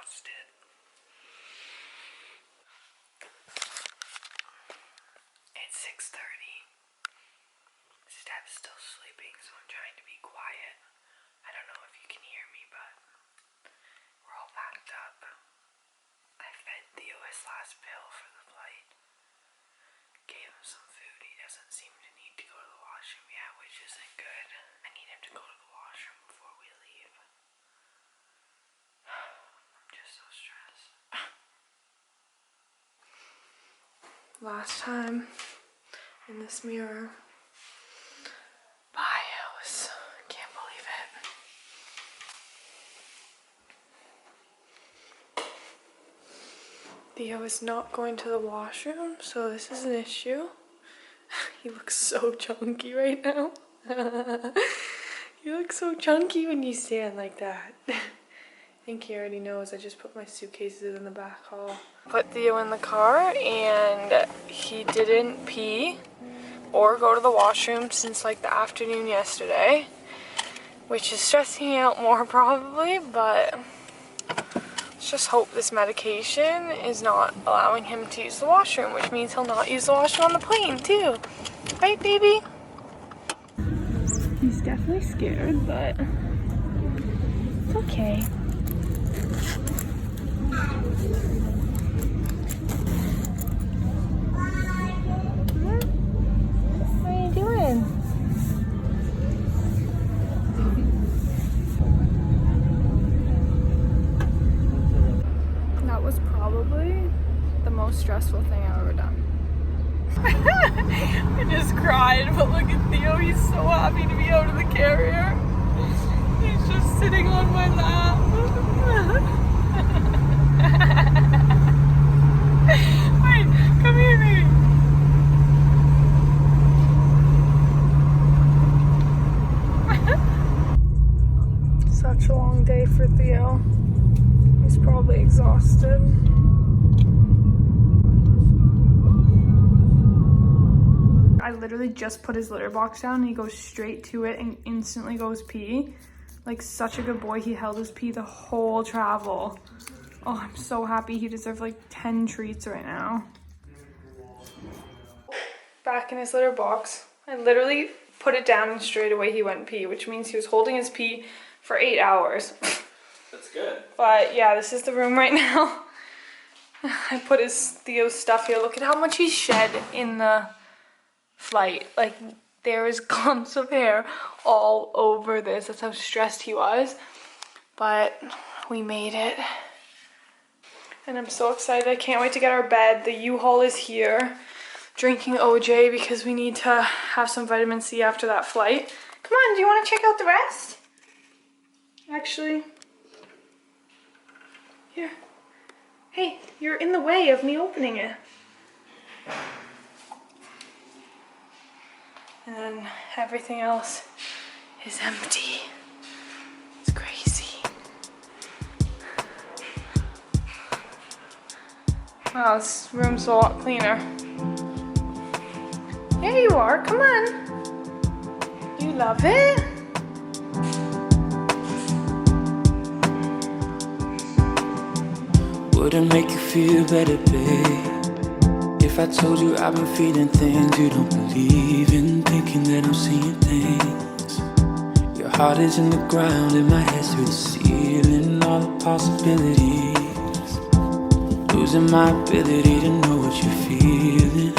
exhausted. It's 6:30. Steph's still sleeping, so I'm trying to be quiet. I don't know if you can hear me, but we're all packed up. I fed Theo his last pill for the flight. Gave him some food. He doesn't seem to need to go to the washroom yet, which isn't good. I need him to go to the washroom before we leave. I'm just so stressed. Last time in this mirror. Bye, Alice. Can't believe it. Theo is not going to the washroom, so this is an issue. He looks so chunky right now. You look so chunky when you stand like that. I think he already knows I just put my suitcases in the back hall. Put Theo in the car and he didn't pee or go to the washroom since like the afternoon yesterday, which is stressing me out more probably, but let's just hope this medication is not allowing him to use the washroom, which means he'll not use the washroom on the plane too. Right, baby? He's definitely scared, but it's okay. What are you doing? That was probably the most stressful thing I've ever done. I just cried, but look at Theo, he's so happy to be out of the carrier. He's just sitting on my lap. Wait, come here, baby. Such a long day for Theo. He's probably exhausted. I literally just put his litter box down and he goes straight to it and instantly goes pee. Like such a good boy, he held his pee the whole travel. Oh, I'm so happy. He deserves like 10 treats right now. Back in his litter box. I literally put it down and straight away he went pee, which means he was holding his pee for 8 hours. That's good. But yeah, this is the room right now. I put Theo's stuff here. Look at how much he shed in the flight. Like there is clumps of hair all over this. That's how stressed he was. But we made it. And I'm so excited. I can't wait to get our bed. The U-Haul is here. Drinking OJ because we need to have some vitamin C after that flight. Come on, do you want to check out the rest? Actually, here. Hey, you're in the way of me opening it. And then everything else is empty. It's crazy. Wow, this room's a lot cleaner. There you are, come on. You love it? Would it make you feel better, babe, if I told you I've been feeling things you don't believe in, thinking that I'm seeing things? Your heart is in the ground and my head's through the ceiling, all the possibilities, losing my ability to know what you're feeling.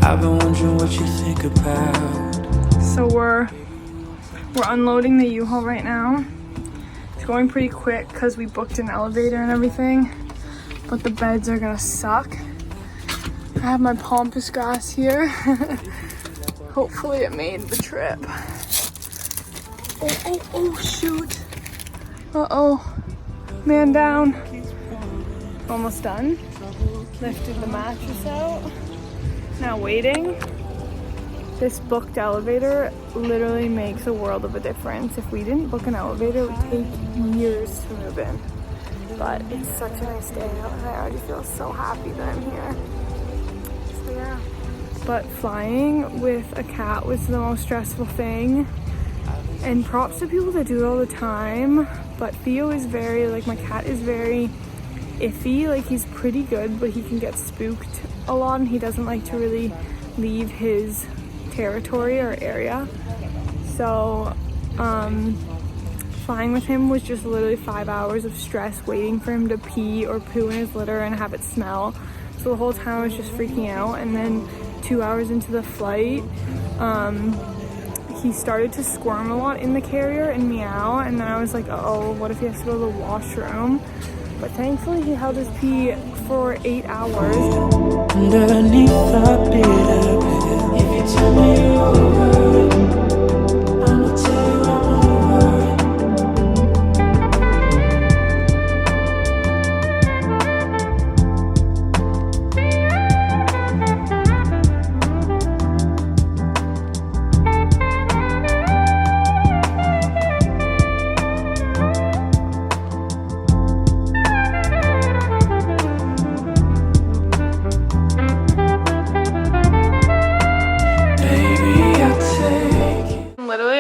I've been wondering what you think about. So we're unloading the U-Haul right now. It's going pretty quick because we booked an elevator and everything, but the beds are gonna suck. I have my pampas grass here. Hopefully it made the trip. Oh, shoot. Uh-oh, man down. Almost done. Lifted the mattress out. Now waiting. This booked elevator literally makes a world of a difference. If we didn't book an elevator, it would take years to move in. But it's such a nice day out and I already feel so happy that I'm here. So yeah. But flying with a cat was the most stressful thing. And props to people that do it all the time, but Theo is very, like, my cat is very iffy. Like, he's pretty good, but he can get spooked a lot, and he doesn't like to really leave his territory or area. So flying with him was just literally 5 hours of stress waiting for him to pee or poo in his litter and have it smell. So the whole time I was just freaking out. And then 2 hours into the flight, he started to squirm a lot in the carrier and meow, and then I was like, oh, what if he has to go to the washroom? But thankfully he held his pee for 8 hours. Underneath the bitter pill, if you tell me over, I'ma tell you I'm over it.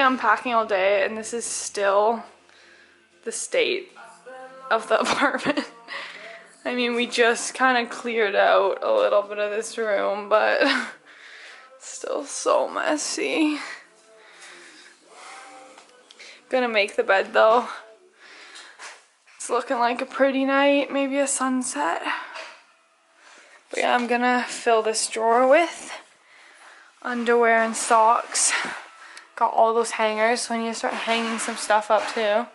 Unpacking all day, and this is still the state of the apartment. I mean, we just kind of cleared out a little bit of this room, but still so messy. Gonna make the bed though. It's looking like a pretty night, maybe a sunset. But yeah, I'm gonna fill this drawer with underwear and socks. Got all those hangers, so I need to start hanging some stuff up too.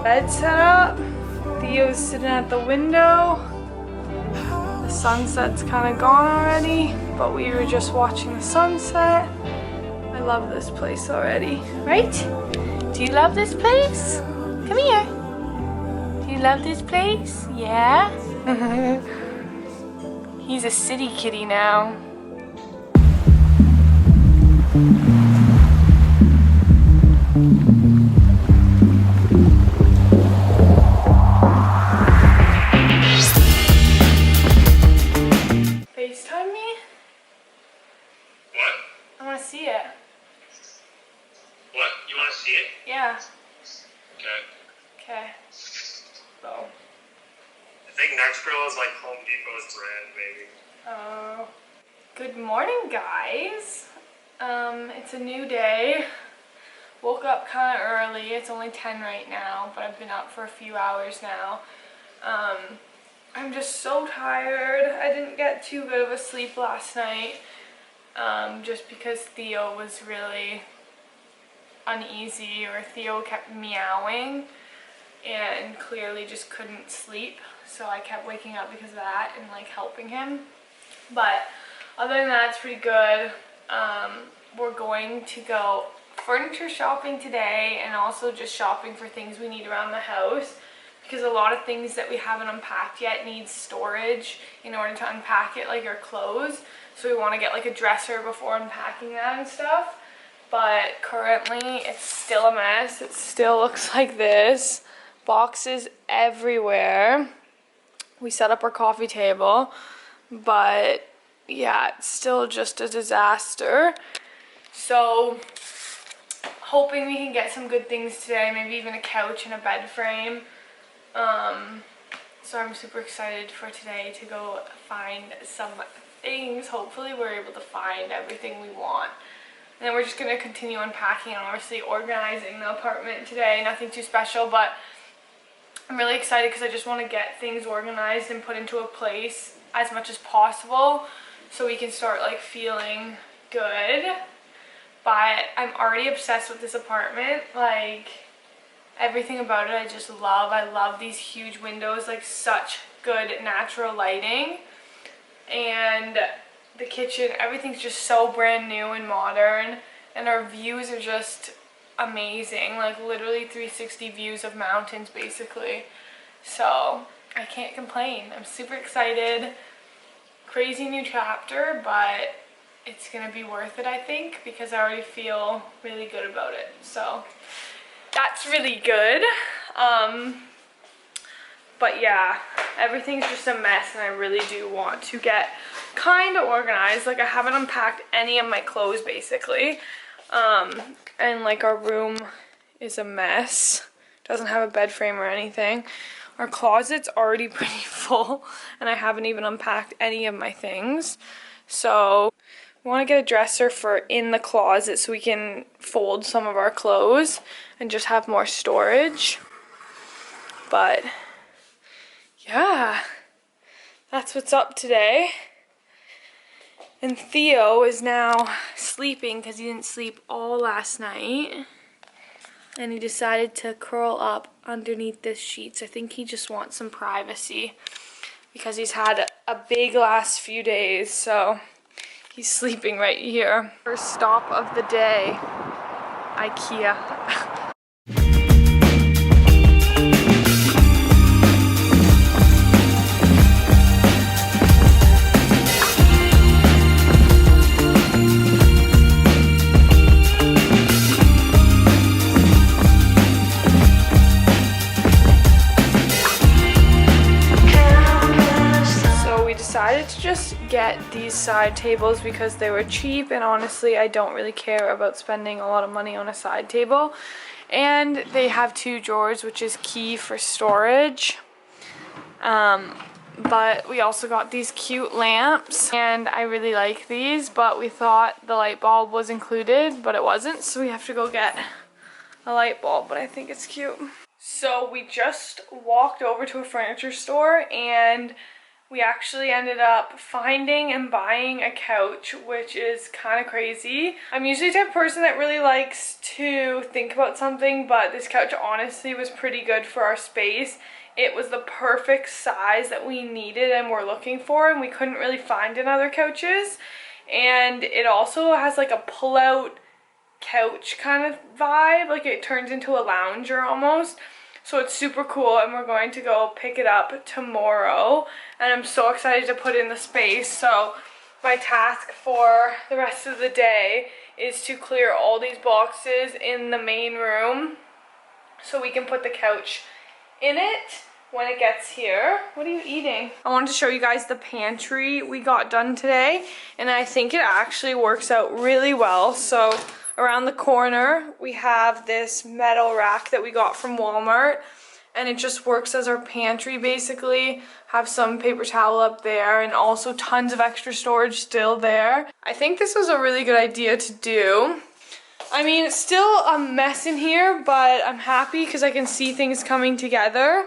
Bed set up. Theo's sitting at the window. The sunset's kind of gone already, but we were just watching the sunset. I love this place already, right? Do you love this place? Come here. Do you love this place? Yeah? He's a city kitty now. Yeah. Okay. Okay. So. I think next girl is like Home Depot's brand, maybe. Oh. Good morning, guys. It's a new day. Woke up kind of early. It's only 10 right now, but I've been up for a few hours now. I'm just so tired. I didn't get too good of a sleep last night, just because Theo was really uneasy, or Theo kept meowing and clearly just couldn't sleep, so I kept waking up because of that and like helping him. But other than that, it's pretty good. We're going to go furniture shopping today, and also just shopping for things we need around the house, because a lot of things that we haven't unpacked yet need storage in order to unpack it, like our clothes. So we want to get like a dresser before unpacking that and stuff. But currently it's still a mess. It still looks like this. Boxes everywhere. We set up our coffee table, but yeah, it's still just a disaster. So hoping we can get some good things today, maybe even a couch and a bed frame. So I'm super excited for today to go find some things. Hopefully we're able to find everything we want. And then we're just going to continue unpacking and obviously organizing the apartment today. Nothing too special, but I'm really excited because I just want to get things organized and put into a place as much as possible so we can start like feeling good. But I'm already obsessed with this apartment. Like, everything about it I just love. I love these huge windows, like such good natural lighting. And the kitchen, everything's just so brand new and modern, and our views are just amazing, like literally 360 views of mountains basically. So I can't complain. I'm super excited. crazy new chapter, but it's gonna be worth it, I think, because I already feel really good about it. So that's really good. But yeah, everything's just a mess, and I really do want to get kind of organized. Like, I haven't unpacked any of my clothes basically, and like our room is a mess. Doesn't have a bed frame or anything. Our closet's already pretty full, and I haven't even unpacked any of my things. So we want to get a dresser for in the closet so we can fold some of our clothes and just have more storage. But yeah, that's what's up today. And Theo is now sleeping because he didn't sleep all last night. And he decided to curl up underneath this sheets. I think he just wants some privacy because he's had a big last few days. So he's sleeping right here. First stop of the day, IKEA. Decided to just get these side tables because they were cheap, and honestly I don't really care about spending a lot of money on a side table, and they have 2 drawers, which is key for storage. But we also got these cute lamps, and I really like these, but we thought the light bulb was included, but it wasn't, so we have to go get a light bulb, but I think it's cute. So we just walked over to a furniture store, and we actually ended up finding and buying a couch, which is kind of crazy. I'm usually the type of person that really likes to think about something, but this couch honestly was pretty good for our space. It was the perfect size that we needed and were looking for, and we couldn't really find in other couches. And it also has like a pull-out couch kind of vibe, like it turns into a lounger almost. So it's super cool, and we're going to go pick it up tomorrow, and I'm so excited to put in the space. So my task for the rest of the day is to clear all these boxes in the main room so we can put the couch in it when it gets here. What are you eating? I wanted to show you guys the pantry we got done today, and I think it actually works out really well. So around the corner, we have this metal rack that we got from Walmart, and it just works as our pantry basically. Have some paper towel up there, and also tons of extra storage still there. I think this was a really good idea to do. I mean, it's still a mess in here, but I'm happy because I can see things coming together.